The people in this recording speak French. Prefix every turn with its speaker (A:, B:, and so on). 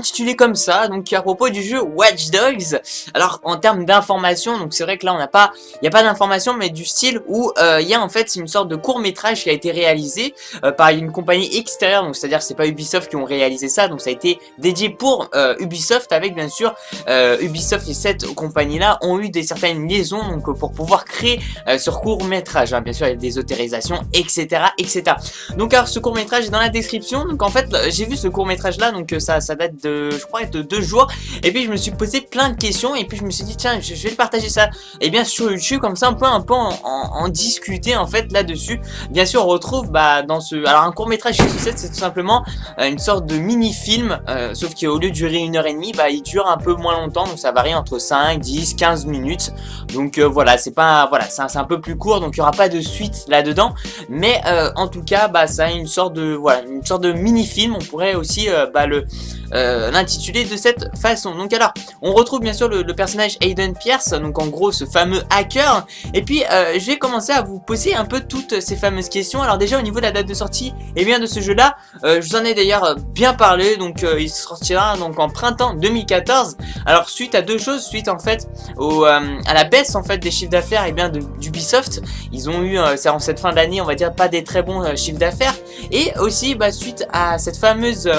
A: intitulé comme ça, donc à propos du jeu Watch Dogs. Alors en termes d'informations, donc c'est vrai que là il n'y a pas d'informations, mais du style où il y a en fait une sorte de court métrage qui a été réalisé par une compagnie extérieure, donc c'est-à-dire c'est pas Ubisoft qui ont réalisé ça, donc ça a été dédié pour Ubisoft, avec bien sûr Ubisoft et cette compagnie là ont eu certaines liaisons donc pour pouvoir créer ce court métrage, hein, bien sûr avec des autorisations, etc., etc. Donc alors ce court métrage est dans la description. Donc en fait j'ai vu ce court métrage là, donc ça date de, je crois, de 2 jours, et puis je me suis posé plein de questions, et puis je me suis dit tiens, je vais partager ça et bien sur YouTube, comme ça on peut un peu en discuter en fait là-dessus. Bien sûr on retrouve dans ce, alors un court métrage chez Sucette, c'est tout simplement une sorte de mini-film, sauf qu'au lieu de durer 1h30, il dure un peu moins longtemps, donc ça varie entre 5, 10, 15 minutes, donc voilà, c'est pas, voilà, c'est un peu plus court, donc il n'y aura pas de suite là-dedans, mais en tout cas, ça a une sorte de, voilà, une sorte de mini-film, on pourrait aussi l'intituler de cette façon. Donc alors, on retrouve bien sûr le personnage Aiden Pierce, donc en gros ce fameux hacker, et puis je vais commencer à vous poser un peu toutes ces fameuses questions. Alors déjà au niveau de la date de sortie, et bien de ce jeu là, je vous en ai d'ailleurs bien parlé, donc il sortira donc en printemps 2014. Alors suite à deux choses, suite en fait à la baisse en fait des chiffres d'affaires et bien d'Ubisoft, ils ont eu en cette fin d'année, on va dire, pas des très bons chiffres d'affaires, et aussi suite à cette fameuse